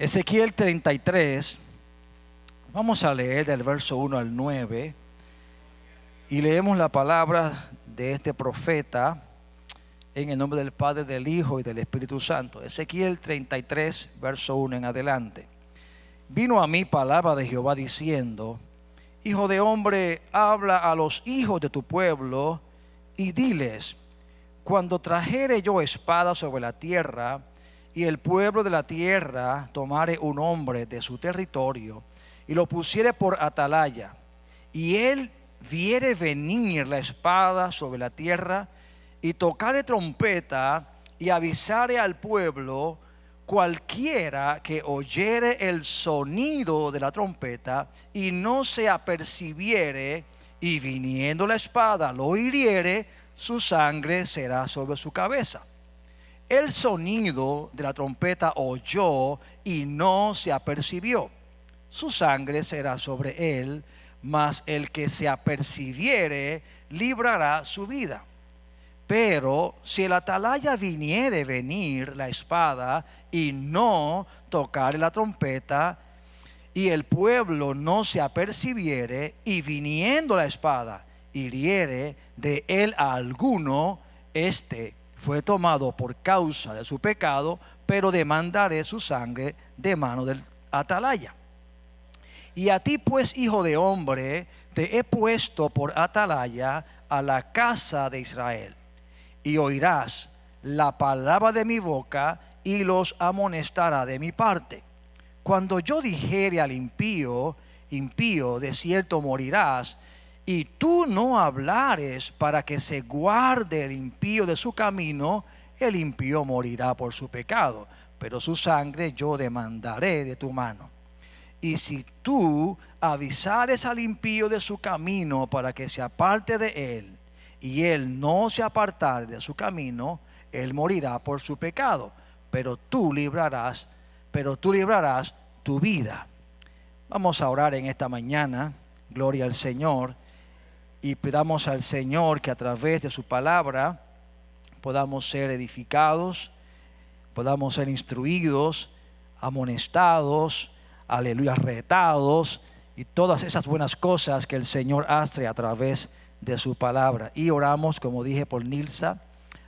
Ezequiel 33, vamos a leer del verso 1 al 9 y leemos la palabra de este profeta en el nombre del Padre, del Hijo y del Espíritu Santo. Ezequiel 33, verso 1 en adelante. Vino a mí palabra de Jehová diciendo: Hijo de hombre, habla a los hijos de tu pueblo y diles: cuando trajere yo espada sobre la tierra, y el pueblo de la tierra tomare un hombre de su territorio, y lo pusiere por atalaya, y él viere venir la espada sobre la tierra, y tocare trompeta, y avisare al pueblo, cualquiera que oyere el sonido de la trompeta, y no se apercibiere, y viniendo la espada lo hiriere, su sangre será sobre su cabeza. El sonido de la trompeta oyó y no se apercibió, su sangre será sobre él, mas el que se apercibiere librará su vida. Pero si el atalaya viniere venir la espada y no tocare la trompeta, y el pueblo no se apercibiere, y viniendo la espada hiriere de él a alguno, este fue tomado por causa de su pecado, pero demandaré su sangre de mano del atalaya. Y a ti pues, hijo de hombre, te he puesto por atalaya a la casa de Israel, y oirás la palabra de mi boca, y los amonestará de mi parte. Cuando yo dijere al impío: impío, de cierto morirás, y tú no hablares para que se guarde el impío de su camino, el impío morirá por su pecado, pero su sangre yo demandaré de tu mano. Y si tú avisares al impío de su camino para que se aparte de él, y él no se apartare de su camino, él morirá por su pecado, pero tú librarás tu vida. Vamos a orar en esta mañana, gloria al Señor, y pidamos al Señor que a través de su palabra podamos ser edificados, podamos ser instruidos, amonestados, aleluya, retados, y todas esas buenas cosas que el Señor hace a través de su palabra. Y oramos, como dije, por Nilsa,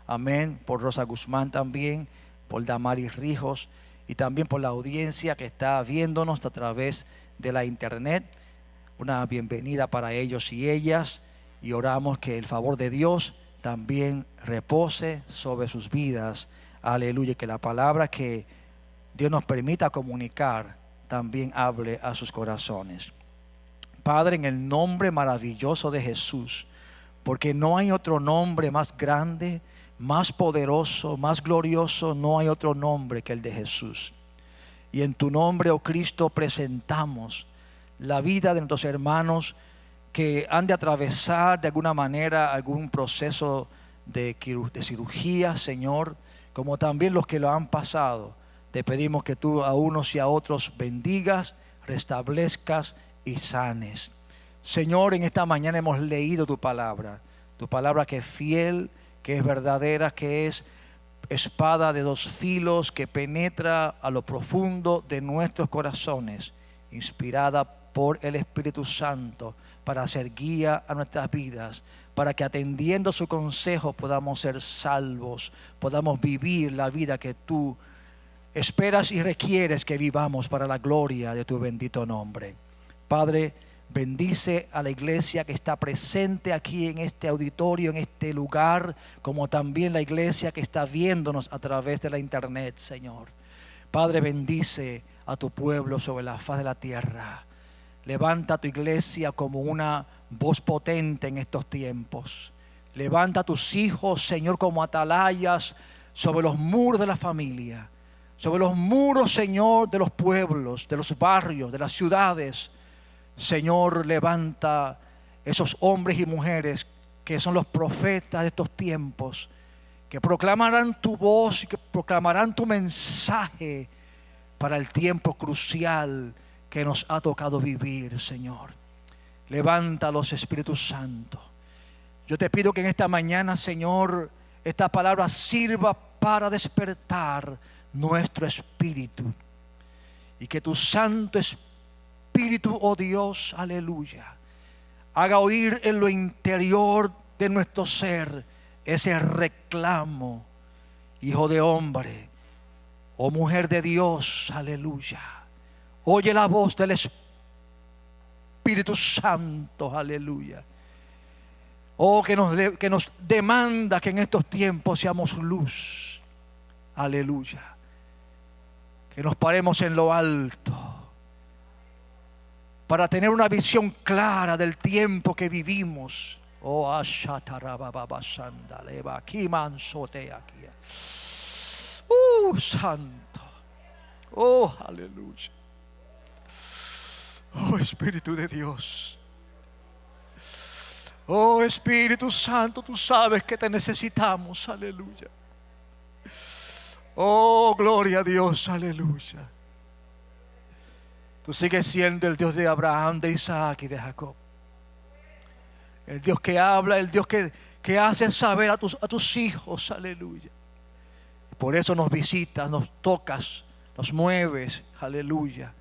amén, por Rosa Guzmán también, por Damaris Rijos, y también por la audiencia que está viéndonos a través de la internet. Una bienvenida para ellos y ellas, y oramos que el favor de Dios también repose sobre sus vidas, aleluya, que la palabra que Dios nos permita comunicar también hable a sus corazones. Padre, en el nombre maravilloso de Jesús, porque no hay otro nombre más grande, más poderoso, más glorioso, no hay otro nombre que el de Jesús. Y en tu nombre, oh Cristo, presentamos la vida de nuestros hermanos que han de atravesar de alguna manera algún proceso de cirugía, Señor, como también los que lo han pasado. Te pedimos que tú a unos y a otros bendigas, restablezcas y sanes. Señor, en esta mañana hemos leído tu palabra que es fiel, que es verdadera, que es espada de dos filos, que penetra a lo profundo de nuestros corazones, inspirada por el Espíritu Santo para hacer guía a nuestras vidas, para que atendiendo su consejo podamos ser salvos, podamos vivir la vida que tú esperas y requieres que vivamos para la gloria de tu bendito nombre. Padre, bendice a la iglesia que está presente aquí en este auditorio, en este lugar, como también la iglesia que está viéndonos a través de la internet, Señor. Padre, bendice a tu pueblo sobre la faz de la tierra. Levanta a tu iglesia como una voz potente en estos tiempos. Levanta a tus hijos, Señor, como atalayas sobre los muros de la familia, sobre los muros, Señor, de los pueblos, de los barrios, de las ciudades. Señor, levanta esos hombres y mujeres que son los profetas de estos tiempos, que proclamarán tu voz y que proclamarán tu mensaje para el tiempo crucial que nos ha tocado vivir, Señor. Levántalos, Espíritu Santo. Yo te pido que en esta mañana, Señor, esta palabra sirva para despertar nuestro espíritu Y que tu Santo Espíritu, oh Dios, aleluya, haga oír en lo interior de nuestro ser ese reclamo: hijo de hombre, oh mujer de Dios, aleluya, oye la voz del Espíritu Santo, aleluya. Oh, que nos demanda que en estos tiempos seamos luz, aleluya. Que nos paremos en lo alto para tener una visión clara del tiempo que vivimos. Oh, santo. Oh, aleluya. Oh, Espíritu de Dios. Oh, Espíritu Santo, tú sabes que te necesitamos, aleluya. Oh, gloria a Dios, aleluya. Tú sigues siendo el Dios de Abraham, de Isaac y de Jacob. El Dios que habla, el Dios que hace saber a tus hijos, aleluya. Por eso nos visitas, nos tocas, nos mueves, aleluya.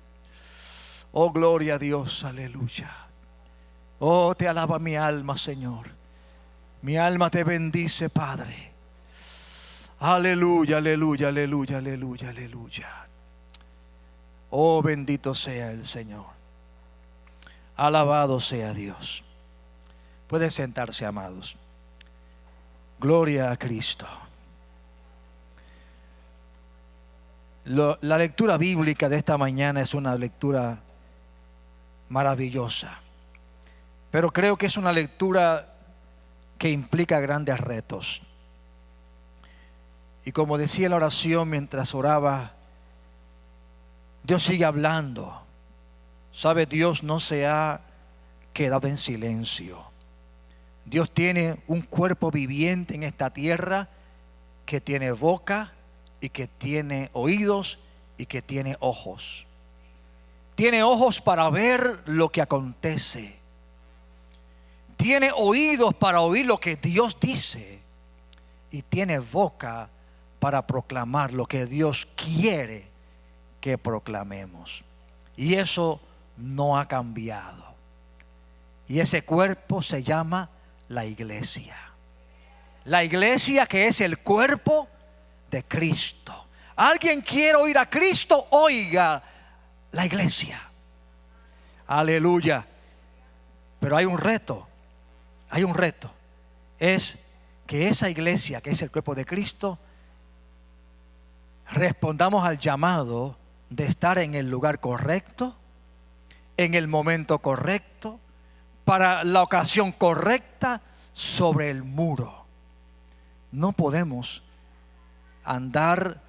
Oh, gloria a Dios, aleluya. Oh, te alaba mi alma, Señor. Mi alma te bendice, Padre. Aleluya, aleluya, aleluya, aleluya, aleluya. Oh, bendito sea el Señor. Alabado sea Dios. Pueden sentarse, amados. Gloria a Cristo. La lectura bíblica de esta mañana es una lectura maravillosa, pero creo que es una lectura que implica grandes retos. Y como decía en la oración mientras oraba, Dios sigue hablando. Sabe, Dios no se ha quedado en silencio. Dios tiene un cuerpo viviente en esta tierra que tiene boca y que tiene oídos y que tiene ojos. Tiene ojos para ver lo que acontece. Tiene oídos para oír lo que Dios dice. Y tiene boca para proclamar lo que Dios quiere que proclamemos. Y eso no ha cambiado. Y ese cuerpo se llama la iglesia. La iglesia, que es el cuerpo de Cristo. ¿Alguien quiere oír a Cristo? Oiga la iglesia. Aleluya. Pero hay un reto. Hay un reto. Es que esa iglesia, que es el cuerpo de Cristo, respondamos al llamado de estar en el lugar correcto, en el momento correcto, para la ocasión correcta, sobre el muro. No podemos andar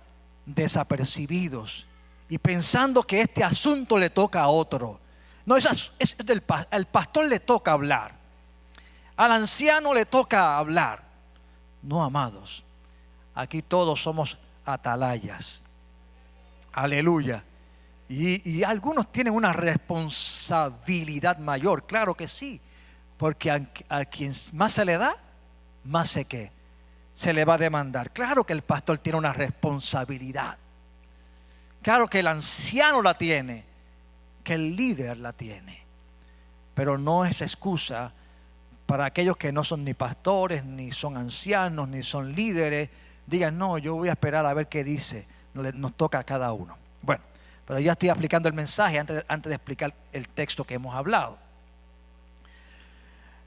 desapercibidos y pensando que este asunto le toca a otro. No, al pastor le toca hablar, al anciano le toca hablar. No, amados, aquí todos somos atalayas. Aleluya. Y algunos tienen una responsabilidad mayor, claro que sí, porque a quien más se le da, más se le va a demandar. Claro que el pastor tiene una responsabilidad. Claro que el anciano la tiene, que el líder la tiene. Pero no es excusa para aquellos que no son ni pastores, ni son ancianos, ni son líderes. Digan, no, yo voy a esperar a ver qué dice. Nos toca a cada uno. Bueno, pero ya estoy explicando el mensaje antes de explicar el texto que hemos hablado.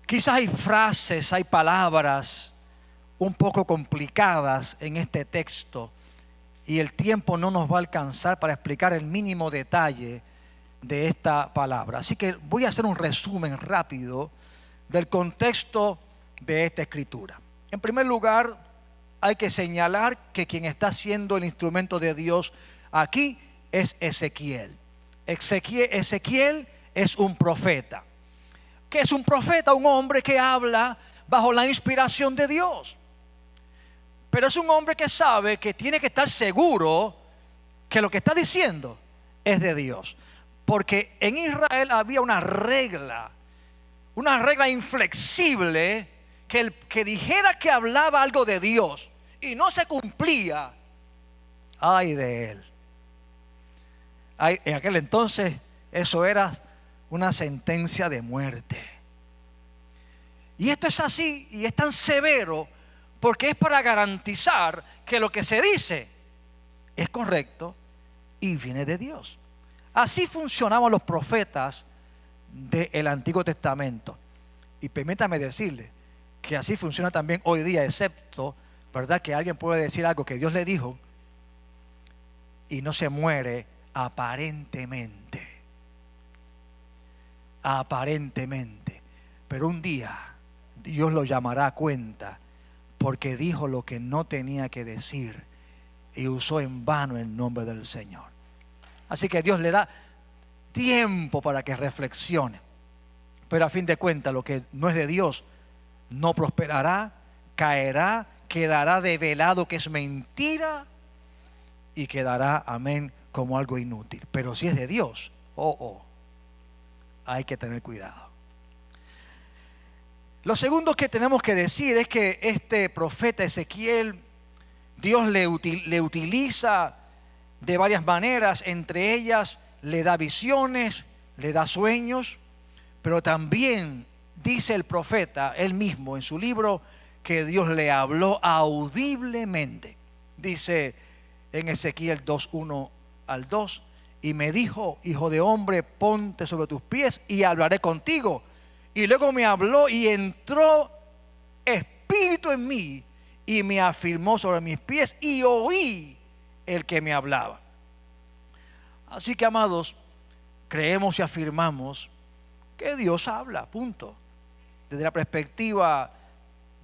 Quizás hay frases, hay palabras un poco complicadas en este texto y el tiempo no nos va a alcanzar para explicar el mínimo detalle de esta palabra. Así que voy a hacer un resumen rápido del contexto de esta escritura. En primer lugar, hay que señalar que quien está siendo el instrumento de Dios aquí es Ezequiel. Ezequiel es un profeta. ¿Qué es un profeta? Un hombre que habla bajo la inspiración de Dios. Pero es un hombre que sabe que tiene que estar seguro que lo que está diciendo es de Dios. Porque en Israel había una regla inflexible, que el que dijera que hablaba algo de Dios y no se cumplía, ay de él. En aquel entonces eso era una sentencia de muerte. Y esto es así y es tan severo porque es para garantizar que lo que se dice es correcto y viene de Dios. Así funcionaban los profetas del Antiguo Testamento. Y permítame decirle que así funciona también hoy día, excepto, ¿verdad?, que alguien puede decir algo que Dios le dijo y no se muere aparentemente. Aparentemente. Pero un día Dios lo llamará a cuenta porque dijo lo que no tenía que decir y usó en vano el nombre del Señor. Así que Dios le da tiempo para que reflexione. Pero a fin de cuentas, lo que no es de Dios no prosperará, caerá, quedará develado que es mentira y quedará, amén, como algo inútil. Pero si es de Dios, hay que tener cuidado. Lo segundo que tenemos que decir es que este profeta Ezequiel, Dios le utiliza de varias maneras. Entre ellas le da visiones, le da sueños, pero también dice el profeta él mismo en su libro que Dios le habló audiblemente. Dice en Ezequiel 2:1 al 2: y me dijo, hijo de hombre, ponte sobre tus pies y hablaré contigo. Y luego me habló y entró espíritu en mí y me afirmó sobre mis pies y oí el que me hablaba. Así que, amados, creemos y afirmamos que Dios habla, punto. Desde la perspectiva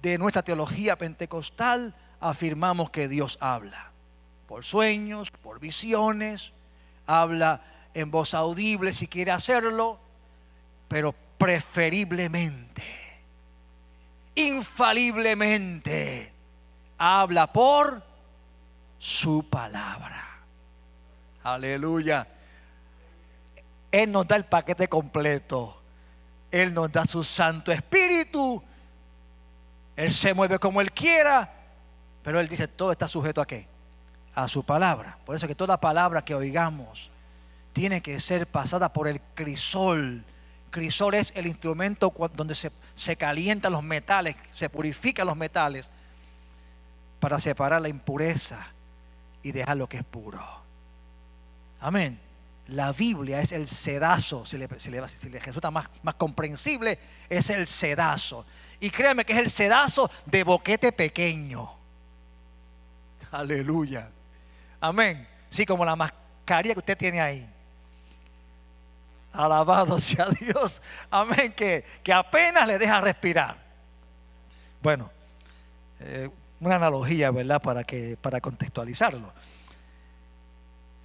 de nuestra teología pentecostal, afirmamos que Dios habla por sueños, por visiones, habla en voz audible si quiere hacerlo, pero preferiblemente, infaliblemente, habla por su palabra. Aleluya. Él nos da el paquete completo. Él nos da su Santo Espíritu. Él se mueve como Él quiera, pero Él dice todo está sujeto ¿a qué? A su palabra. Por eso que toda palabra que oigamos tiene que ser pasada por el crisol. Crisol es el instrumento donde se calientan los metales, se purifican los metales para separar la impureza y dejar lo que es puro. Amén. La Biblia es el sedazo, si le resulta más comprensible, es el sedazo. Y créanme que es el sedazo de boquete pequeño. Aleluya. Amén. Sí, como la mascarilla que usted tiene ahí. Alabado sea Dios. Amén. Que apenas le deja respirar. Bueno, una analogía, ¿verdad? Para contextualizarlo.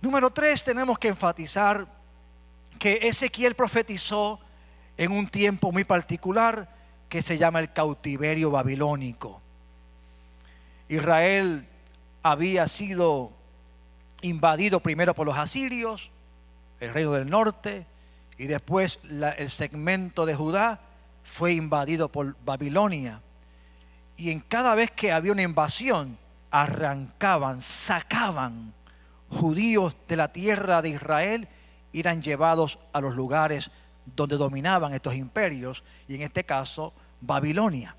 Número 3, tenemos que enfatizar que Ezequiel profetizó en un tiempo muy particular que se llama el cautiverio babilónico. Israel había sido invadido primero por los asirios, el reino del norte, y después el segmento de Judá fue invadido por Babilonia. Y en cada vez que había una invasión, arrancaban, sacaban judíos de la tierra de Israel, eran llevados a los lugares donde dominaban estos imperios, y en este caso Babilonia.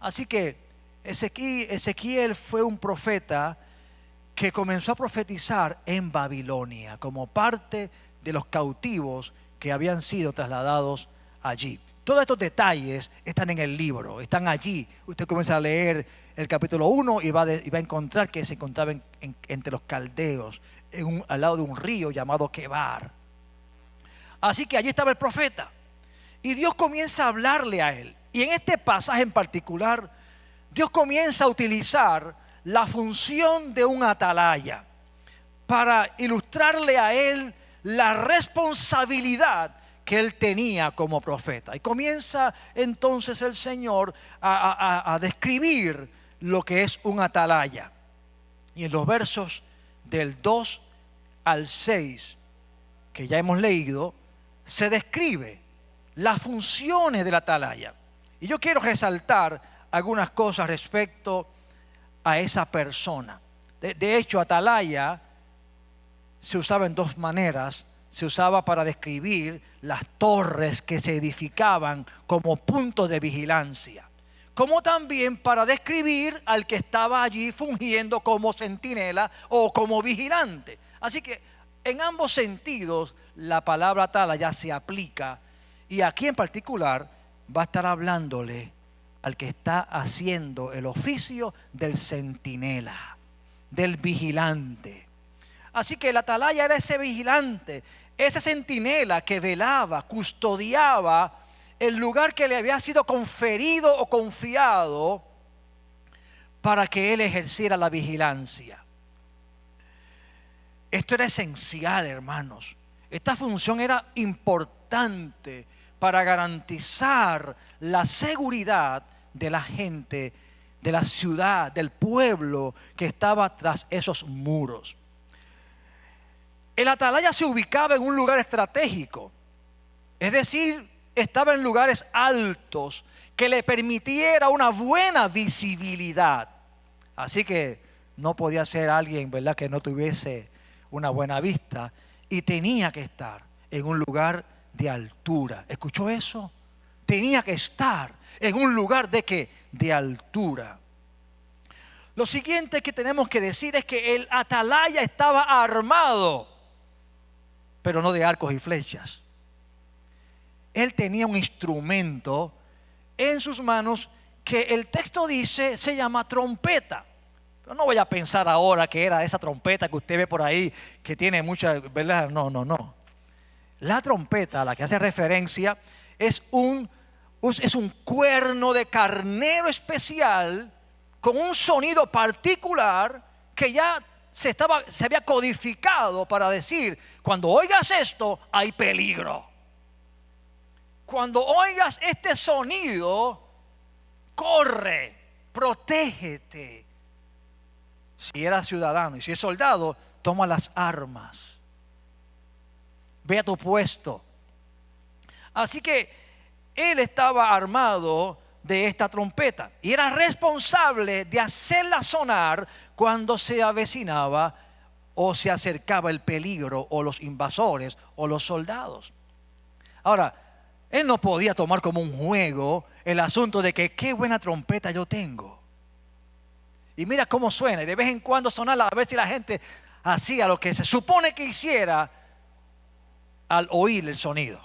Así que Ezequiel fue un profeta que comenzó a profetizar en Babilonia como parte de los cautivos que habían sido trasladados allí. Todos estos detalles están en el libro, están allí. Usted comienza a leer el capítulo 1 y va a encontrar que se encontraba entre los caldeos, al lado de un río llamado Quebar. Así que allí estaba el profeta y Dios comienza a hablarle a él. Y en este pasaje en particular, Dios comienza a utilizar la función de un atalaya para ilustrarle a él la responsabilidad que él tenía como profeta. Y comienza entonces el Señor a describir lo que es un atalaya. Y en los versos del 2 al 6 que ya hemos leído, se describe las funciones del atalaya. Y yo quiero resaltar algunas cosas respecto a esa persona. De hecho, atalaya se usaba en dos maneras se usaba para describir las torres que se edificaban como puntos de vigilancia, como también para describir al que estaba allí fungiendo como centinela o como vigilante. Así que en ambos sentidos la palabra atalaya se aplica, y aquí en particular va a estar hablándole al que está haciendo el oficio del centinela, del vigilante. Así que el atalaya era ese vigilante, ese centinela que velaba, custodiaba el lugar que le había sido conferido o confiado para que él ejerciera la vigilancia. Esto era esencial, hermanos. Esta función era importante para garantizar la seguridad de la gente, de la ciudad, del pueblo que estaba tras esos muros. El atalaya se ubicaba en un lugar estratégico, es decir, estaba en lugares altos que le permitiera una buena visibilidad. Así que no podía ser alguien, ¿verdad?, que no tuviese una buena vista, y tenía que estar en un lugar de altura. ¿Escuchó eso? Tenía que estar en un lugar de ¿qué? De altura. Lo siguiente que tenemos que decir es que el atalaya estaba armado, pero no de arcos y flechas. Él tenía un instrumento en sus manos que el texto dice se llama trompeta. Pero no voy a pensar ahora que era esa trompeta que usted ve por ahí, que tiene mucha, ¿verdad? No. La trompeta a la que hace referencia es un cuerno de carnero especial con un sonido particular que ya se había codificado para decir: cuando oigas esto, hay peligro. Cuando oigas este sonido, corre, protégete. Si eras ciudadano y si es soldado, toma las armas. Ve a tu puesto. Así que él estaba armado de esta trompeta y era responsable de hacerla sonar cuando se avecinaba o se acercaba el peligro o los invasores o los soldados. Ahora, él no podía tomar como un juego el asunto de que qué buena trompeta yo tengo. Y mira cómo suena, y de vez en cuando sonaba a ver si la gente hacía lo que se supone que hiciera al oír el sonido.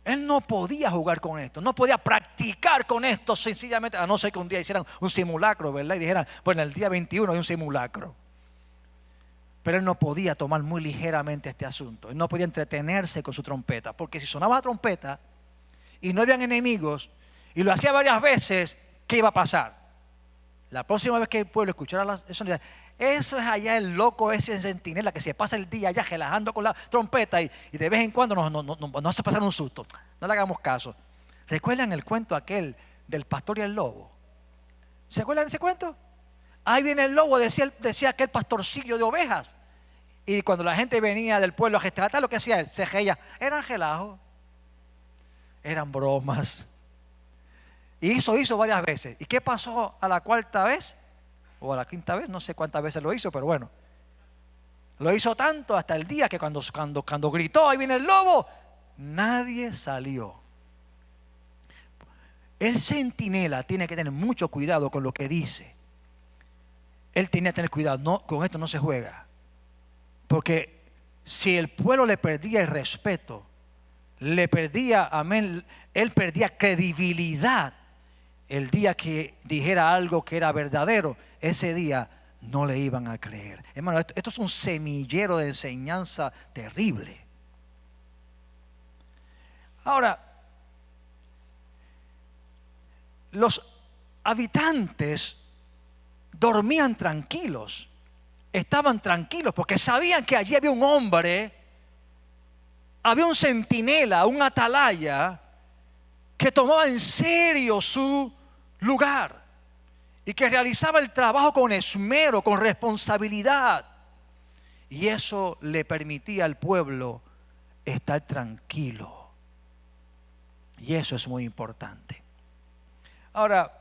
Él no podía jugar con esto, no podía practicar con esto sencillamente, a no ser que un día hicieran un simulacro, ¿verdad? Y dijeran, bueno, el día 21 hay un simulacro. Pero él no podía tomar muy ligeramente este asunto. Él no podía entretenerse con su trompeta, porque si sonaba la trompeta y no habían enemigos y lo hacía varias veces, ¿qué iba a pasar? La próxima vez que el pueblo escuchara el sonido, eso es allá el loco ese centinela que se pasa el día allá relajando con la trompeta y de vez en cuando nos hace pasar un susto. No le hagamos caso. ¿Recuerdan el cuento aquel del pastor y el lobo? ¿Se acuerdan de ese cuento? Ahí viene el lobo, decía aquel pastorcillo de ovejas. Y cuando la gente venía del pueblo a rescatar, lo que hacía él, se reía. Eran relajos, eran bromas. Y hizo varias veces. ¿Y qué pasó a la cuarta vez? O a la quinta vez, no sé cuántas veces lo hizo, pero bueno. Lo hizo tanto hasta el día que cuando gritó, ahí viene el lobo, nadie salió. El centinela tiene que tener mucho cuidado con lo que dice. Él tenía que tener cuidado, no, con esto no se juega. Porque si el pueblo le perdía el respeto, él perdía credibilidad. El día que dijera algo que era verdadero, ese día no le iban a creer. Hermano, esto es un semillero de enseñanza terrible. Ahora, los habitantes dormían tranquilos, estaban tranquilos porque sabían que allí había un hombre, había un centinela, un atalaya que tomaba en serio su lugar y que realizaba el trabajo con esmero, con responsabilidad, y eso le permitía al pueblo estar tranquilo, y eso es muy importante. Ahora,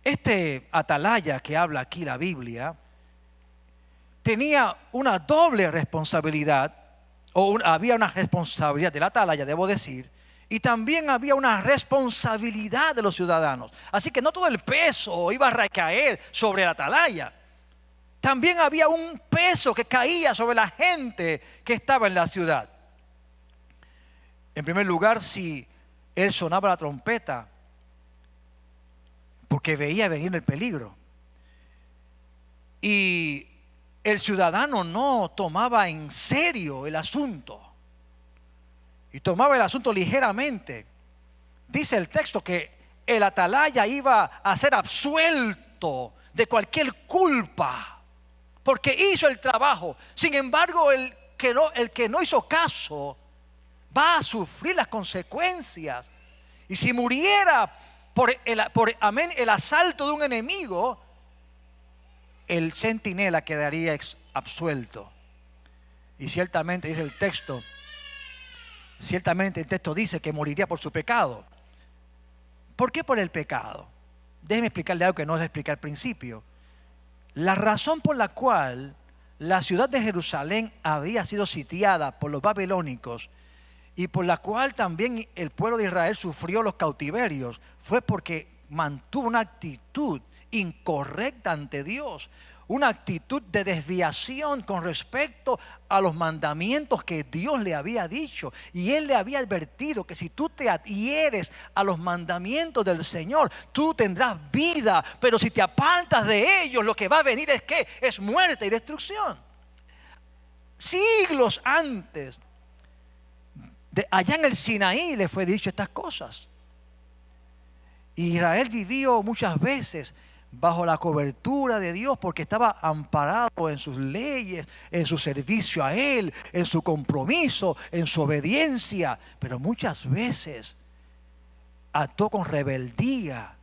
este atalaya que habla aquí la Biblia tenía una doble responsabilidad había una responsabilidad del atalaya, debo decir, y también había una responsabilidad de los ciudadanos. Así que no todo el peso iba a recaer sobre el atalaya. También había un peso que caía sobre la gente que estaba en la ciudad. En primer lugar, si él sonaba la trompeta, porque veía venir el peligro, y el ciudadano no tomaba en serio el asunto, y tomaba el asunto ligeramente, dice el texto que el atalaya iba a ser absuelto de cualquier culpa, porque hizo el trabajo. Sin embargo, el que no hizo caso va a sufrir las consecuencias. Y si muriera por el asalto de un enemigo, el centinela quedaría absuelto. Y ciertamente dice el texto, dice que moriría por su pecado. ¿Por qué por el pecado? Déjeme explicarle algo que no les expliqué al principio. La razón por la cual la ciudad de Jerusalén había sido sitiada por los babilónicos y por la cual también el pueblo de Israel sufrió los cautiverios fue porque mantuvo una actitud incorrecta ante Dios, una actitud de desviación con respecto a los mandamientos que Dios le había dicho. Y Él le había advertido que si tú te adhieres a los mandamientos del Señor, tú tendrás vida, pero si te apartas de ellos, lo que va a venir es ¿qué? Es muerte y destrucción. Siglos antes, allá en el Sinaí le fue dicho estas cosas. Israel vivió muchas veces bajo la cobertura de Dios porque estaba amparado en sus leyes, en su servicio a Él, en su compromiso, en su obediencia. Pero muchas veces actuó con rebeldía.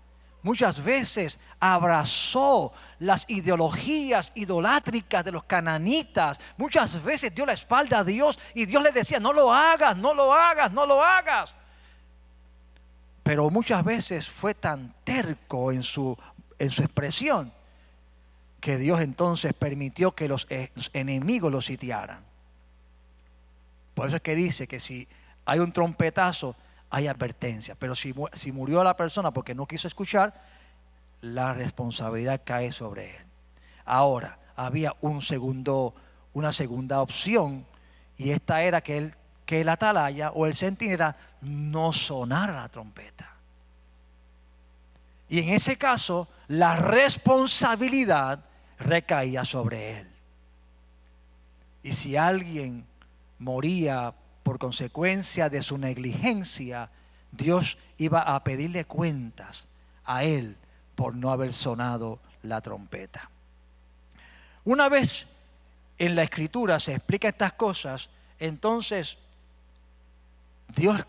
Muchas veces abrazó las ideologías idolátricas de los cananitas. Muchas veces dio la espalda a Dios y Dios le decía: no lo hagas, no lo hagas, no lo hagas. Pero muchas veces fue tan terco en su expresión que Dios entonces permitió que los enemigos lo sitiaran. Por eso es que dice que si hay un trompetazo, hay advertencia. Pero si murió la persona porque no quiso escuchar, la responsabilidad cae sobre él. Ahora, había una segunda opción, y esta era que el atalaya o el centinela no sonara la trompeta. Y en ese caso, la responsabilidad recaía sobre él. Y si alguien moría por consecuencia de su negligencia, Dios iba a pedirle cuentas a él por no haber sonado la trompeta. Una vez en la Escritura se explica estas cosas, entonces Dios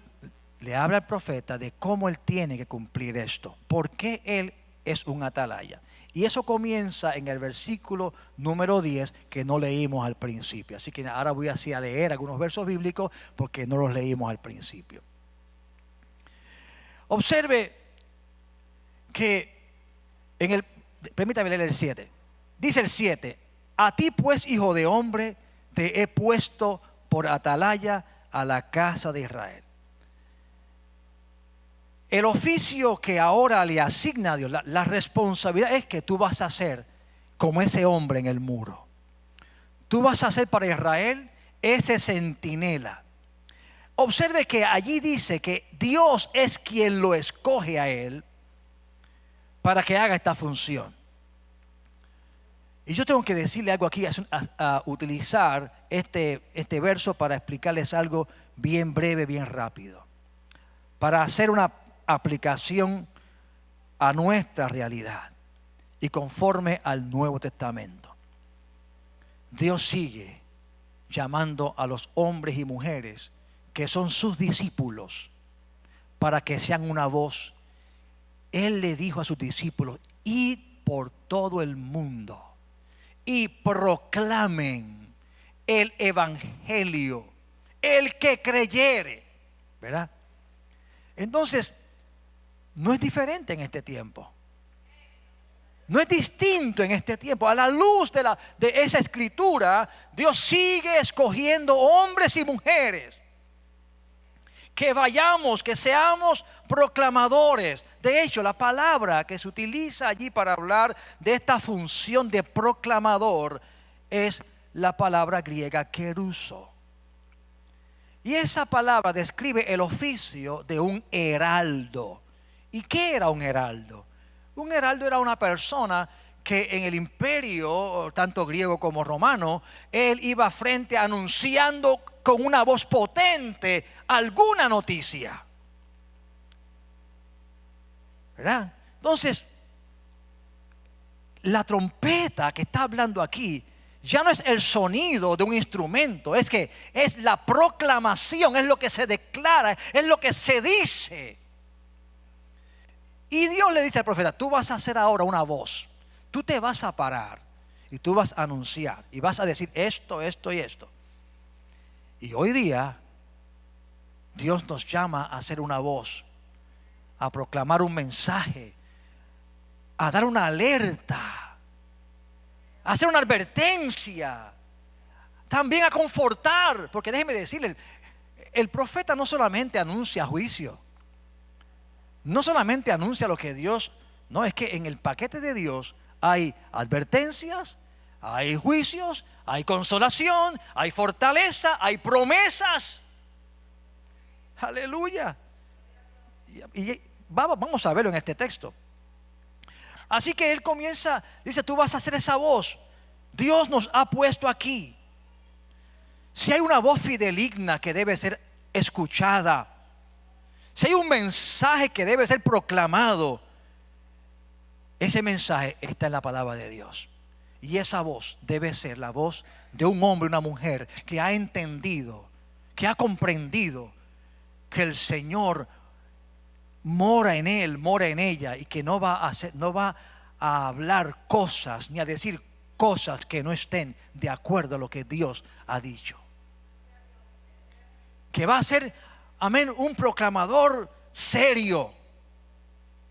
le habla al profeta de cómo él tiene que cumplir esto. ¿Por qué él es un atalaya? Y eso comienza en el versículo número 10 que no leímos al principio. Así que ahora voy así a leer algunos versos bíblicos porque no los leímos al principio. Observe que permítame leer el 7. Dice el 7: a ti pues, hijo de hombre, te he puesto por atalaya a la casa de Israel. El oficio que ahora le asigna a Dios, la responsabilidad es que tú vas a ser como ese hombre en el muro. Tú vas a ser para Israel ese centinela. Observe que allí dice que Dios es quien lo escoge a él para que haga esta función. Y yo tengo que decirle algo aquí, a utilizar este verso para explicarles algo bien breve, bien rápido, para hacer una aplicación a nuestra realidad y conforme al Nuevo Testamento. Dios sigue llamando a los hombres y mujeres que son sus discípulos para que sean una voz. Él le dijo a sus discípulos: id por todo el mundo y proclamen el evangelio, el que creyere, ¿verdad? Entonces, no es diferente en este tiempo. No es distinto en este tiempo. A la luz de esa escritura, Dios sigue escogiendo hombres y mujeres. Que vayamos, que seamos proclamadores. De hecho, la palabra que se utiliza allí para hablar de esta función de proclamador es la palabra griega keruso. Y esa palabra describe el oficio de un heraldo. ¿Y qué era un heraldo? Un heraldo era una persona que en el imperio, tanto griego como romano, él iba frente anunciando con una voz potente alguna noticia. ¿Verdad? Entonces, la trompeta que está hablando aquí ya no es el sonido de un instrumento, es que es la proclamación, es lo que se declara, es lo que se dice. Y Dios le dice al profeta: tú vas a hacer ahora una voz, tú te vas a parar y tú vas a anunciar y vas a decir esto, esto y esto. Y hoy día Dios nos llama a hacer una voz, a proclamar un mensaje, a dar una alerta, a hacer una advertencia, también a confortar. Porque déjeme decirle, el profeta no solamente anuncia juicio, no solamente anuncia lo que Dios, no, es que en el paquete de Dios hay advertencias, hay juicios, hay consolación, hay fortaleza, hay promesas. Aleluya. Y vamos a verlo en este texto. Así que él comienza, dice: tú vas a hacer esa voz. Dios nos ha puesto aquí. Si hay una voz fideligna que debe ser escuchada, si hay un mensaje que debe ser proclamado, ese mensaje está en la palabra de Dios. Y esa voz debe ser la voz de un hombre, una mujer que ha entendido, que ha comprendido que el Señor mora en él, mora en ella, y que no va a hablar cosas ni a decir cosas que no estén de acuerdo a lo que Dios ha dicho. Que va a ser, amén, un proclamador serio.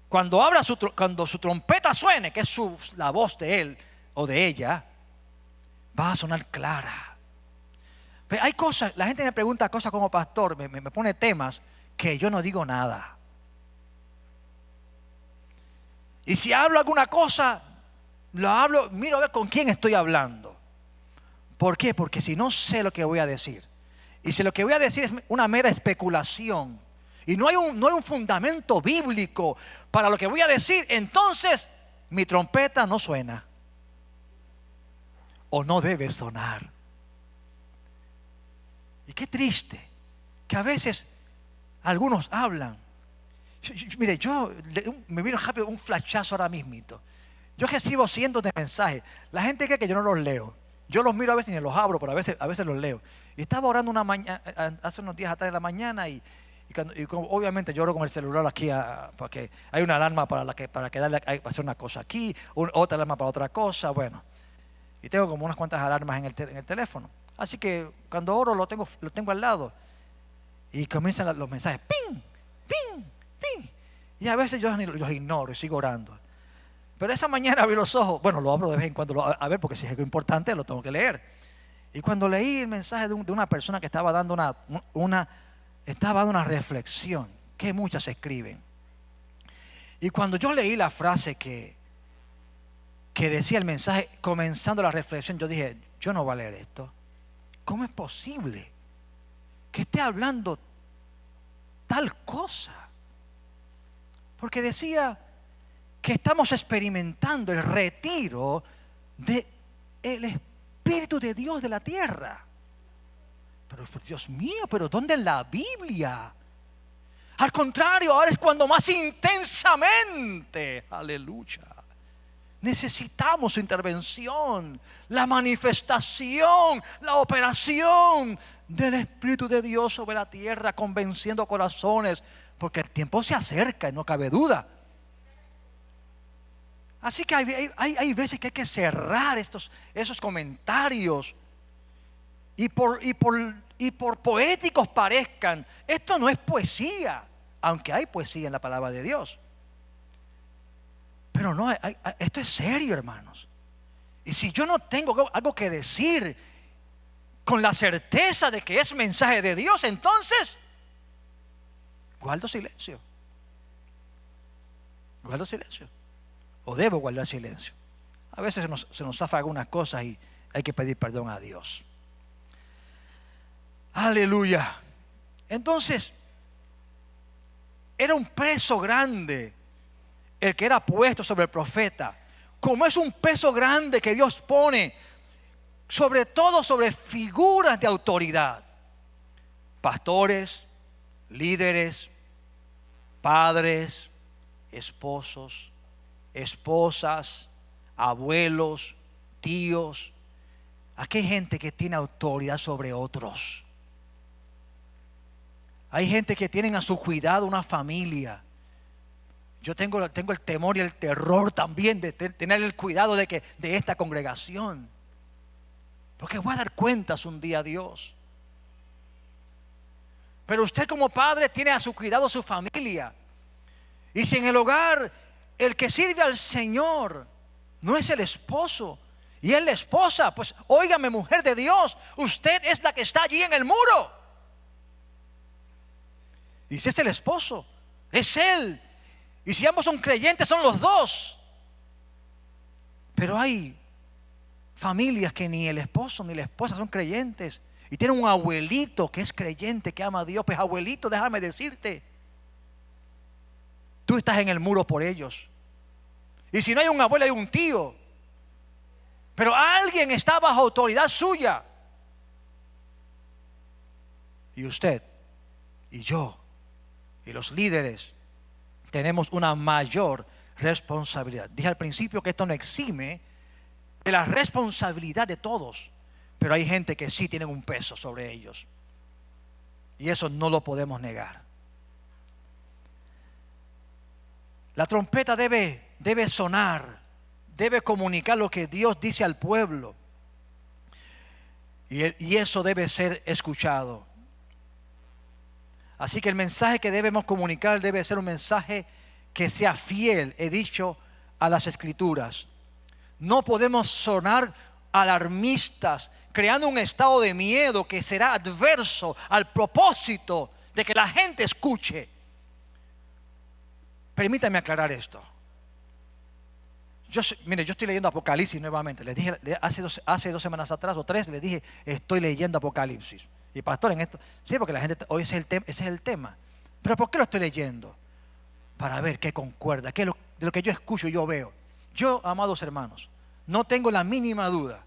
Cuando su trompeta suene, que es la voz de él o de ella, va a sonar clara. Pero hay cosas, la gente me pregunta cosas como pastor, me pone temas que yo no digo nada. Y si hablo alguna cosa, lo hablo, miro a ver con quién estoy hablando. ¿Por qué? Porque si no sé lo que voy a decir, y si lo que voy a decir es una mera especulación, y no hay un fundamento bíblico para lo que voy a decir, entonces mi trompeta no suena, o no debe sonar. Y qué triste que a veces algunos hablan. Mire, me vino rápido un flashazo ahora mismito. Yo recibo cientos de mensajes. La gente cree que yo no los leo. Yo los miro a veces y ni los abro, pero a veces los leo. Y estaba orando una mañana, hace unos días atrás de la mañana, y obviamente yo oro con el celular aquí, porque hay una alarma para darle a hacer una cosa aquí, otra alarma para otra cosa, bueno. Y tengo como unas cuantas alarmas en el teléfono. Así que cuando oro lo tengo al lado. Y comienzan los mensajes, ping, ping, ping. Y a veces yo los ignoro y sigo orando. Pero esa mañana abrí los ojos. Bueno, lo abro de vez en cuando a ver, porque si es algo importante lo tengo que leer. Y cuando leí el mensaje de una persona que estaba dando una reflexión, que muchas escriben. Y cuando yo leí la frase que decía el mensaje, comenzando la reflexión, yo dije: yo no voy a leer esto. ¿Cómo es posible que esté hablando tal cosa? Porque decía que estamos experimentando el retiro del Espíritu de Dios de la tierra. Pero Dios mío, ¿pero dónde en la Biblia? Al contrario, ahora es cuando más intensamente, aleluya, necesitamos su intervención, la manifestación, la operación del Espíritu de Dios sobre la tierra, convenciendo corazones, porque el tiempo se acerca y no cabe duda. Así que hay veces que hay que cerrar esos comentarios, y por poéticos parezcan, esto no es poesía, aunque hay poesía en la palabra de Dios. Pero no, esto es serio, hermanos. Y si yo no tengo algo que decir con la certeza de que es mensaje de Dios, entonces guardo silencio. Guardo silencio. O debo guardar silencio. A veces se nos zafan algunas cosas y hay que pedir perdón a Dios. Aleluya. Entonces, era un peso grande el que era puesto sobre el profeta. Como es un peso grande que Dios pone, sobre todo sobre figuras de autoridad. Pastores, líderes, padres, esposos, esposas, abuelos, tíos. Aquí hay gente que tiene autoridad sobre otros. Hay gente que tienen a su cuidado una familia. Yo tengo el temor y el terror también de tener el cuidado de esta congregación. Porque voy a dar cuentas un día a Dios. Pero usted como padre tiene a su cuidado su familia. Y si en el hogar el que sirve al Señor no es el esposo y es la esposa, pues óigame, mujer de Dios, usted es la que está allí en el muro. Y si es el esposo, es él. Y si ambos son creyentes, son los dos. Pero hay familias que ni el esposo ni la esposa son creyentes y tienen un abuelito que es creyente, que ama a Dios. Pues abuelito, déjame decirte, tú estás en el muro por ellos. Y si no hay un abuelo, hay un tío. Pero alguien está bajo autoridad suya. Y usted y yo y los líderes tenemos una mayor responsabilidad. Dije al principio que esto no exime de la responsabilidad de todos, pero hay gente que sí tienen un peso sobre ellos. Y eso no lo podemos negar. La trompeta debe sonar, debe comunicar lo que Dios dice al pueblo. Y eso debe ser escuchado. Así que el mensaje que debemos comunicar debe ser un mensaje que sea fiel, he dicho, a las Escrituras. No podemos sonar alarmistas, creando un estado de miedo que será adverso al propósito de que la gente escuche. Permítame aclarar esto. Mire, yo estoy leyendo Apocalipsis nuevamente. Les dije hace 2 semanas atrás o 3, les dije, estoy leyendo Apocalipsis. Y pastor, en esto, sí, porque la gente, hoy ese es el tema. Pero ¿por qué lo estoy leyendo? Para ver qué concuerda, de lo que yo escucho y yo veo. Yo, amados hermanos, no tengo la mínima duda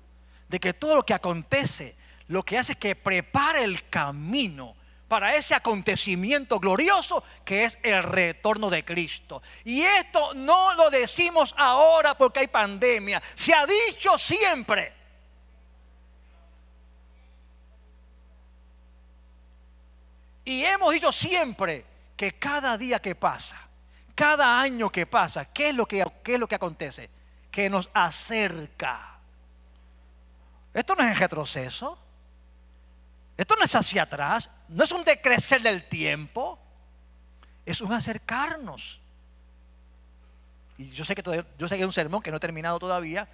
de que todo lo que acontece, lo que hace es que prepare el camino para ese acontecimiento glorioso que es el retorno de Cristo. Y esto no lo decimos ahora porque hay pandemia, se ha dicho siempre. Y hemos dicho siempre que cada día que pasa, cada año que pasa, ¿qué es lo que acontece? Que nos acerca. Esto no es en retroceso. Esto no es hacia atrás. No es un decrecer del tiempo. Es un acercarnos. Y yo sé que hay un sermón que no he terminado todavía,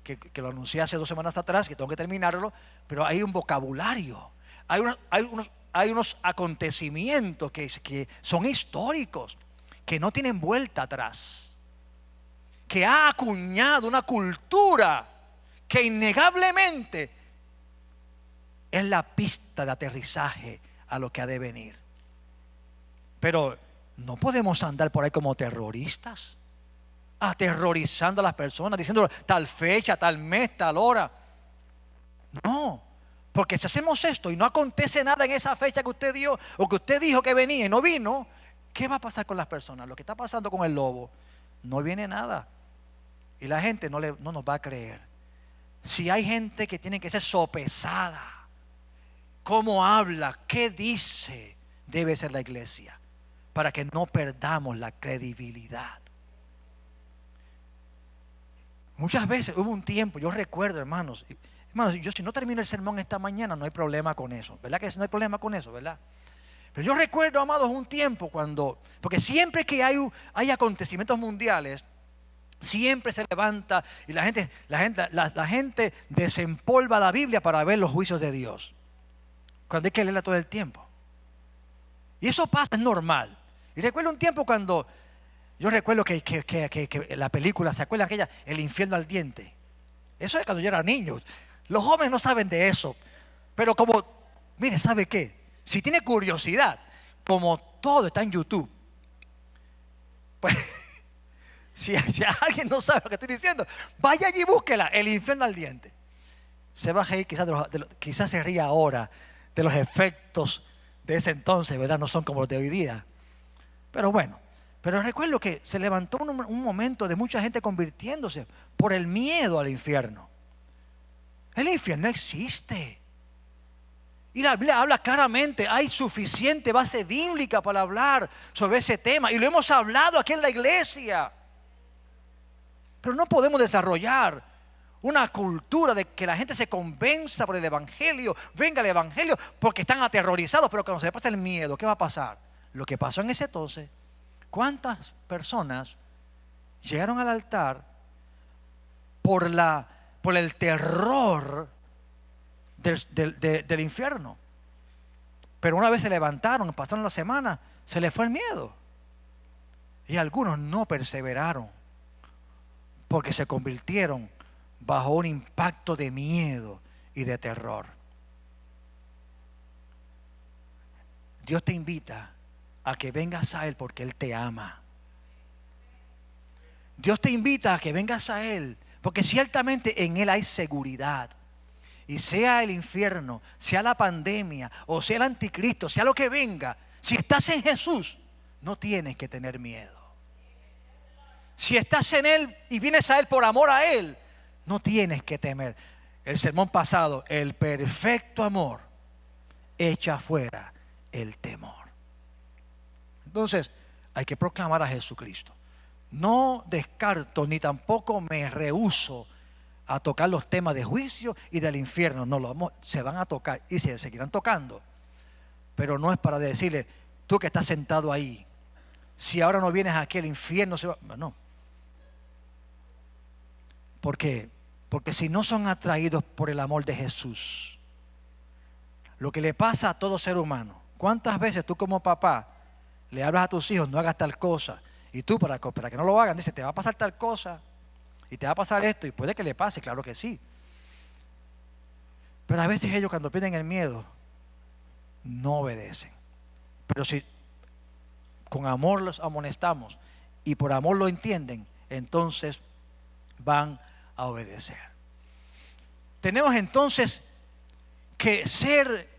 que lo anuncié hace 2 semanas atrás, que tengo que terminarlo, pero hay un vocabulario. Hay unos acontecimientos que son históricos, que no tienen vuelta atrás, que ha acuñado una cultura que innegablemente es la pista de aterrizaje a lo que ha de venir. Pero no podemos andar por ahí como terroristas, aterrorizando a las personas, diciendo tal fecha, tal mes, tal hora. No, porque si hacemos esto y no acontece nada en esa fecha que usted dio o que usted dijo que venía y no vino, ¿qué va a pasar con las personas? Lo que está pasando con el lobo, no viene nada. Y la gente no nos va a creer. Si hay gente que tiene que ser sopesada, cómo habla, qué dice, debe ser la iglesia, para que no perdamos la credibilidad. Muchas veces hubo un tiempo, yo recuerdo, hermanos, yo si no termino el sermón esta mañana no hay problema con eso, ¿verdad que no hay problema con eso, verdad? Pero yo recuerdo, amados, un tiempo porque siempre que hay acontecimientos mundiales, Siempre se levanta y la gente desempolva la Biblia para ver los juicios de Dios, cuando hay que leerla todo el tiempo. Y eso pasa, es normal. Y recuerdo un tiempo cuando, yo recuerdo que la película, ¿se acuerdan aquella? El infierno ardiente. Eso es cuando yo era niño. Los jóvenes no saben de eso. Pero como, mire, ¿sabe qué? Si tiene curiosidad, como todo está en YouTube, pues si alguien no sabe lo que estoy diciendo, vaya allí y búsquela, el infierno ardiente. Se va a reír, quizás se ría ahora de los efectos de ese entonces, ¿verdad? No son como los de hoy día. Pero bueno, pero recuerdo que se levantó un momento de mucha gente convirtiéndose por el miedo al infierno. El infierno existe. Y la Biblia habla claramente, hay suficiente base bíblica para hablar sobre ese tema. Y lo hemos hablado aquí en la iglesia. Pero no podemos desarrollar una cultura de que la gente se convenza por el evangelio, venga el evangelio, porque están aterrorizados. Pero cuando se le pasa el miedo, ¿qué va a pasar? Lo que pasó en ese entonces. ¿Cuántas personas llegaron al altar por el terror del infierno? Pero una vez se levantaron, pasaron la semana, se les fue el miedo. Y algunos no perseveraron porque se convirtieron bajo un impacto de miedo y de terror. Dios te invita a que vengas a Él porque Él te ama. Dios te invita a que vengas a Él porque ciertamente en Él hay seguridad. Y sea el infierno, sea la pandemia, o sea el anticristo, sea lo que venga, si estás en Jesús, no tienes que tener miedo. Si estás en Él y vienes a Él por amor a Él, no tienes que temer. El sermón pasado, el perfecto amor echa fuera el temor. Entonces, hay que proclamar a Jesucristo. No descarto ni tampoco me rehúso a tocar los temas de juicio y del infierno. No, se van a tocar y se seguirán tocando. Pero no es para decirle, tú que estás sentado ahí, si ahora no vienes aquí, el infierno se va. No. ¿Por qué? Porque si no son atraídos por el amor de Jesús, lo que le pasa a todo ser humano, ¿cuántas veces tú como papá le hablas a tus hijos, no hagas tal cosa? Y tú para que no lo hagan, dices, te va a pasar tal cosa y te va a pasar esto, y puede que le pase, claro que sí. Pero a veces ellos cuando pierden el miedo, no obedecen. Pero si con amor los amonestamos y por amor lo entienden, entonces van a obedecer. Tenemos entonces que ser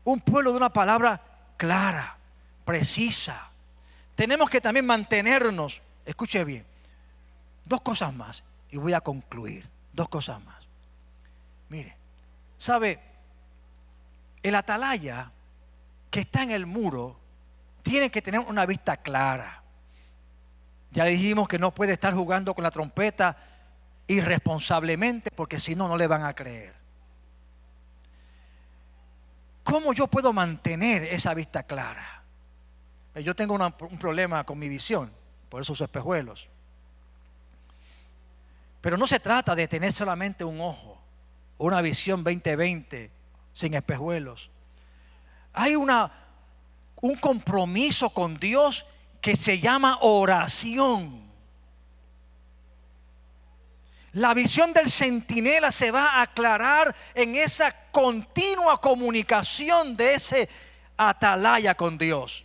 un pueblo de una palabra clara, precisa. Tenemos que también mantenernos, escuche bien, dos cosas más y voy a concluir, dos cosas más. Mire, ¿sabe? El atalaya que está en el muro tiene que tener una vista clara. Ya dijimos que no puede estar jugando con la trompeta irresponsablemente porque si no, no le van a creer. ¿Cómo yo puedo mantener esa vista clara? Yo tengo un problema con mi visión, por eso uso espejuelos. Pero no se trata de tener solamente un ojo, una visión 20/20 sin espejuelos. Hay un compromiso con Dios que se llama oración. La visión del centinela se va a aclarar en esa continua comunicación de ese atalaya con Dios.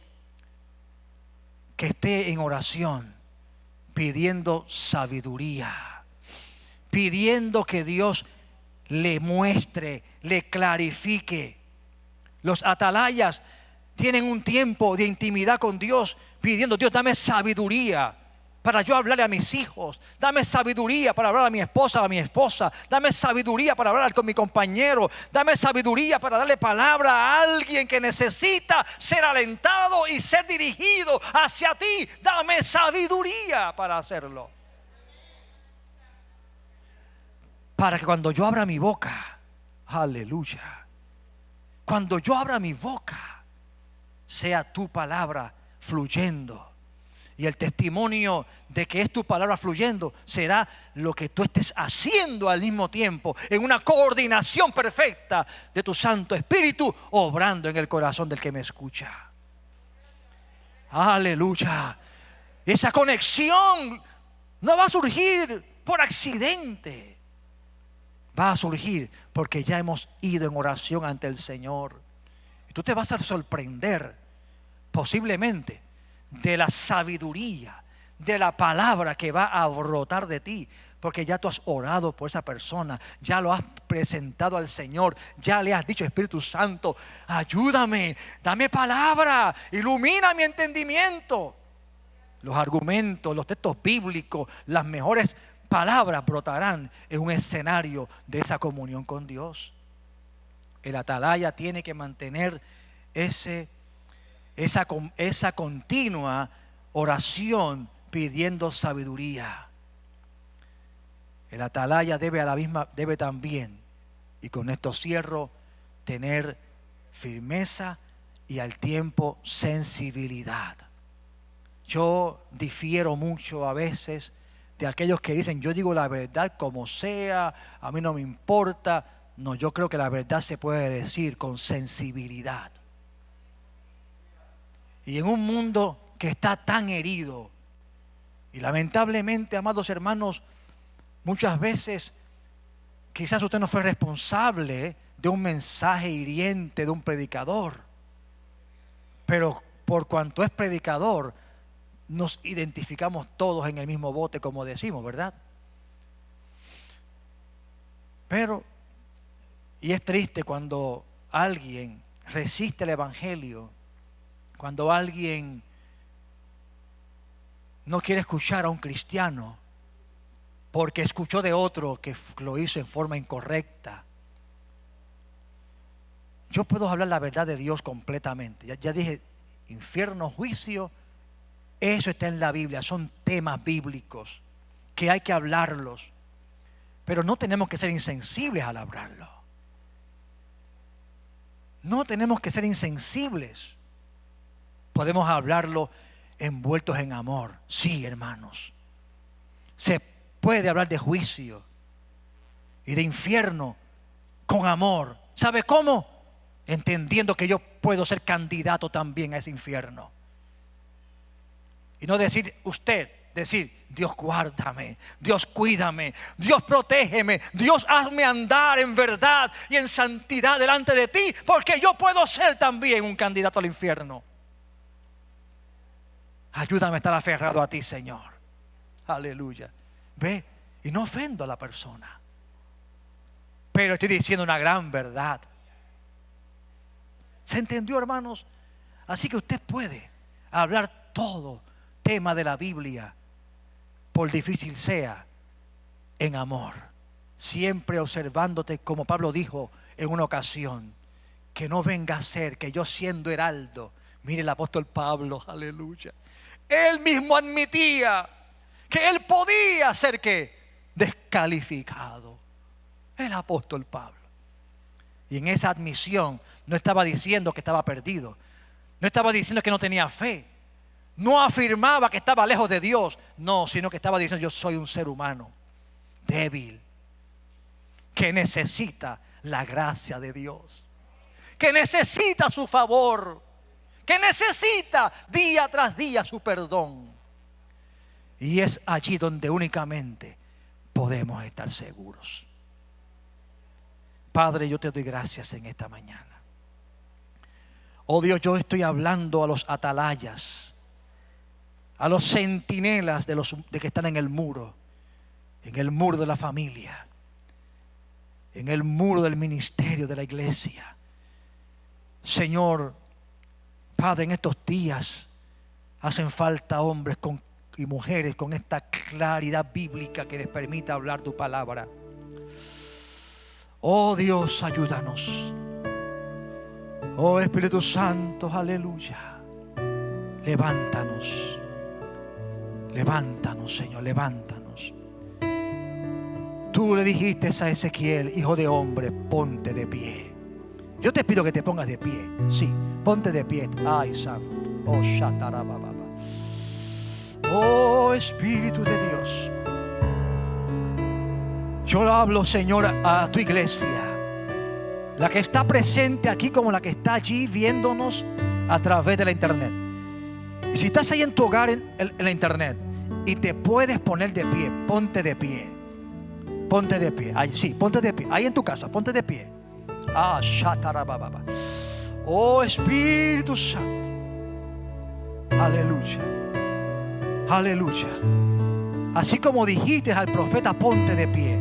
Que esté en oración, pidiendo sabiduría, pidiendo que Dios le muestre, le clarifique. Los atalayas tienen un tiempo de intimidad con Dios, pidiendo, Dios, dame sabiduría para yo hablarle a mis hijos, dame sabiduría para hablar a mi esposa, dame sabiduría para hablar con mi compañero, dame sabiduría para darle palabra a alguien que necesita ser alentado y ser dirigido hacia ti. Dame sabiduría para hacerlo. Para que cuando yo abra mi boca, aleluya, cuando yo abra mi boca, sea tu palabra fluyendo Y el testimonio de que es tu palabra fluyendo será lo que tú estés haciendo al mismo tiempo, en una coordinación perfecta de tu Santo Espíritu, obrando en el corazón del que me escucha. Aleluya. Esa conexión no va a surgir por accidente. Va a surgir porque ya hemos ido en oración ante el Señor. Y tú te vas a sorprender posiblemente de la sabiduría, de la palabra que va a brotar de ti, porque ya tú has orado por esa persona, ya lo has presentado al Señor, ya le has dicho: Espíritu Santo, ayúdame, dame palabra, ilumina mi entendimiento. Los argumentos, los textos bíblicos, las mejores palabras brotarán en un escenario de esa comunión con Dios. El atalaya tiene que mantener esa continua oración pidiendo sabiduría. El atalaya debe también, y con esto cierro, tener firmeza y al tiempo sensibilidad. Yo difiero mucho a veces de aquellos que dicen: yo digo la verdad como sea, a mí no me importa. No, yo creo que la verdad se puede decir con sensibilidad. Y en un mundo que está tan herido, y lamentablemente, amados hermanos, muchas veces quizás usted no fue responsable de un mensaje hiriente de un predicador, pero por cuanto es predicador, nos identificamos todos en el mismo bote, como decimos, ¿verdad? Y es triste cuando alguien resiste el evangelio, cuando alguien no quiere escuchar a un cristiano porque escuchó de otro que lo hizo en forma incorrecta. Yo puedo hablar la verdad de Dios completamente. Ya dije, infierno, juicio, eso está en la Biblia, son temas bíblicos que hay que hablarlos, pero no tenemos que ser insensibles al hablarlo. No tenemos que ser insensibles. Podemos hablarlo envueltos en amor. Sí, hermanos. Se puede hablar de juicio y de infierno con amor. ¿Sabe cómo? Entendiendo que yo puedo ser candidato también a ese infierno. Y no decir usted, decir: Dios guárdame, Dios cuídame, Dios protégeme, Dios hazme andar en verdad y en santidad delante de ti, porque yo puedo ser también un candidato al infierno. Ayúdame a estar aferrado a ti, Señor. Aleluya. Ve, y no ofendo a la persona, pero estoy diciendo una gran verdad. ¿Se entendió, hermanos? Así que usted puede hablar todo tema de la Biblia, por difícil sea, en amor, siempre observándote, como Pablo dijo en una ocasión, que no venga a ser que yo, siendo heraldo, mire el apóstol Pablo, aleluya, él mismo admitía que él podía ser ¿qué? Descalificado. El apóstol Pablo. Y en esa admisión no estaba diciendo que estaba perdido, no estaba diciendo que no tenía fe, no afirmaba que estaba lejos de Dios, no, sino que estaba diciendo: yo soy un ser humano débil, que necesita la gracia de Dios, que necesita su favor, que necesita día tras día su perdón. Y es allí donde únicamente podemos estar seguros. Padre, yo te doy gracias en esta mañana. Oh Dios, yo estoy hablando a los atalayas, a los centinelas de que están en el muro de la familia, en el muro del ministerio de la iglesia. Señor, Padre, en estos días hacen falta hombres y mujeres con esta claridad bíblica que les permita hablar tu palabra. Oh Dios, ayúdanos. Oh Espíritu Santo, aleluya. Levántanos. Levántanos, Señor, levántanos. Tú le dijiste a Ezequiel: hijo de hombre, ponte de pie. Yo te pido que te pongas de pie. Sí, ponte de pie. Ay, santo. Oh, shatarababa. Oh Espíritu de Dios, yo hablo, Señor, a tu iglesia, la que está presente aquí como la que está allí viéndonos a través de la internet. Y si estás ahí en tu hogar en la internet y te puedes poner de pie, ponte de pie. Ponte de pie. Ahí, sí, ponte de pie. Ahí en tu casa, ponte de pie. Shatarababa. Oh Espíritu Santo. Aleluya. Aleluya. Así como dijiste al profeta, ponte de pie.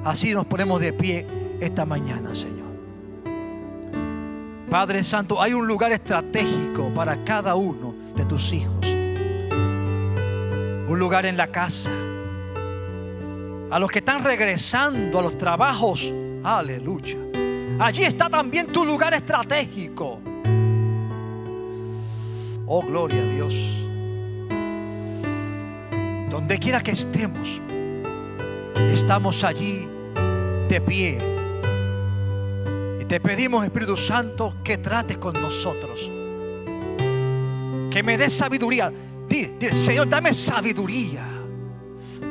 Así nos ponemos de pie esta mañana, Señor. Padre Santo, hay un lugar estratégico para cada uno de tus hijos. Un lugar en la casa. A los que están regresando a los trabajos, aleluya. Allí está también tu lugar estratégico. Oh, gloria a Dios. Donde quiera que estemos, estamos allí de pie. Y te pedimos, Espíritu Santo, que trates con nosotros. Que me des sabiduría. Dile, Señor, dame sabiduría.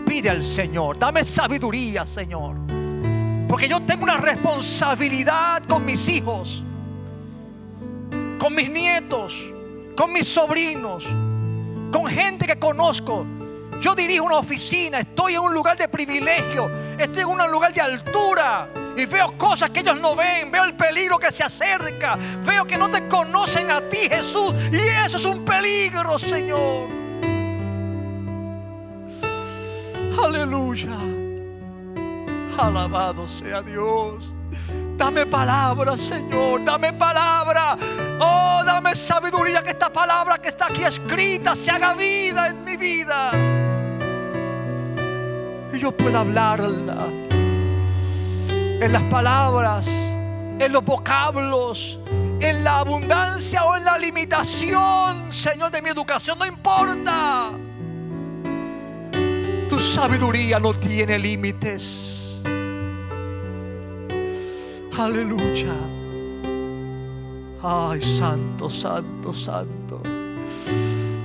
Pide al Señor, dame sabiduría, Señor. Porque yo tengo una responsabilidad con mis hijos, con mis nietos, con mis sobrinos, con gente que conozco. Yo dirijo una oficina, estoy en un lugar de privilegio, estoy en un lugar de altura y veo cosas que ellos no ven, veo el peligro que se acerca, veo que no te conocen a ti, Jesús, y eso es un peligro, Señor. Aleluya. Alabado sea Dios. Dame palabra, Señor, dame palabra. Oh, dame sabiduría, que esta palabra que está aquí escrita se haga vida en mi vida. Y yo pueda hablarla en las palabras, en los vocablos, en la abundancia o en la limitación, Señor, de mi educación, no importa. Tu sabiduría no tiene límites. Aleluya. Ay, santo, santo, santo.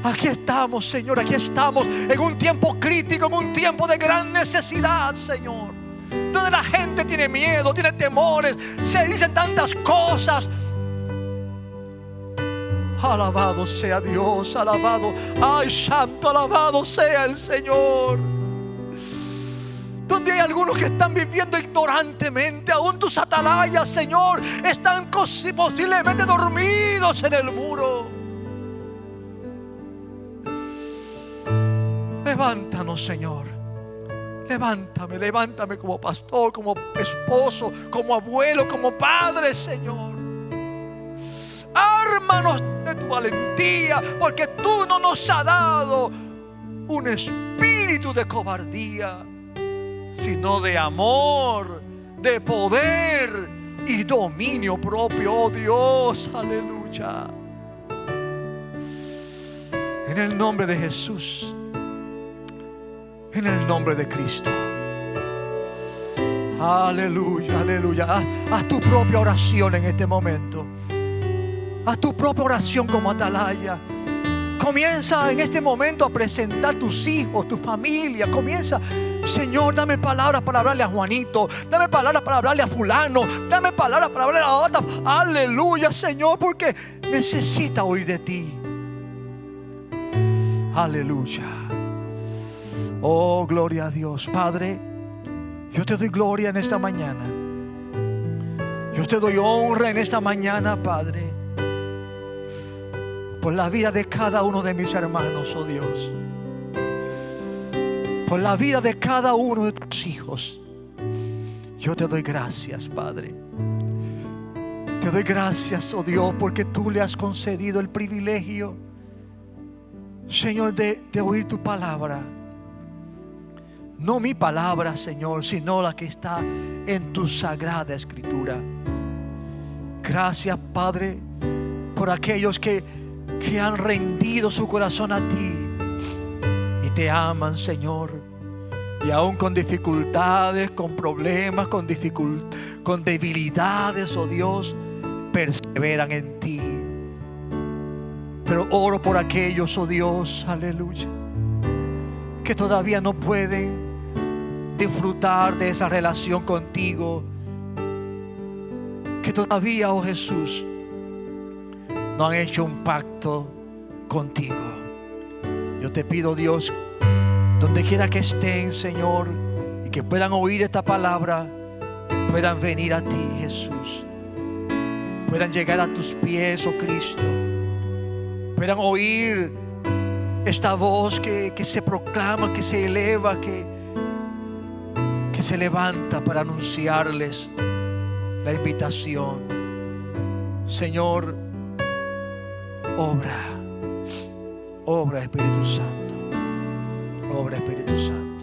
Aquí estamos, Señor, aquí estamos en un tiempo crítico, en un tiempo de gran necesidad, Señor, donde la gente tiene miedo, tiene temores, se dicen tantas cosas. Alabado sea Dios, alabado. Ay, santo, alabado sea el Señor. Donde hay algunos que están viviendo ignorantemente, aún tus atalayas, Señor, están posiblemente dormidos en el muro. Levántanos, Señor. Levántame, levántame como pastor, como esposo, como abuelo, como padre, Señor. Ármanos de tu valentía, porque tú no nos has dado un espíritu de cobardía, sino de amor, de poder y dominio propio. Oh Dios, aleluya. En el nombre de Jesús, en el nombre de Cristo. Aleluya, aleluya. Haz tu propia oración en este momento. Haz tu propia oración como atalaya. Comienza en este momento a presentar tus hijos, tu familia. Comienza, Señor, dame palabras para hablarle a Juanito, dame palabras para hablarle a fulano, dame palabras para hablarle a otra. Aleluya, Señor, porque necesita oír de ti. Aleluya. Oh, gloria a Dios. Padre, yo te doy gloria en esta mañana. Yo te doy honra en esta mañana, Padre, por la vida de cada uno de mis hermanos, oh Dios, por la vida de cada uno de tus hijos. Yo te doy gracias, Padre. Te doy gracias, oh Dios, porque tú le has concedido el privilegio, Señor, de oír tu palabra. No mi palabra, Señor, sino la que está en tu sagrada escritura. Gracias, Padre, por aquellos que han rendido su corazón a ti y te aman, Señor, y aún con dificultades, con problemas, con debilidades, oh Dios, perseveran en ti. Pero oro por aquellos, oh Dios, aleluya, que todavía no pueden disfrutar de esa relación contigo, que todavía, oh Jesús, no han hecho un pacto contigo. Yo te pido, Dios, donde quiera que estén, Señor, y que puedan oír esta palabra, puedan venir a ti, Jesús, puedan llegar a tus pies, oh Cristo, puedan oír esta voz que se proclama, que se eleva, que se levanta para anunciarles la invitación. Señor, obra Espíritu Santo, obra Espíritu Santo.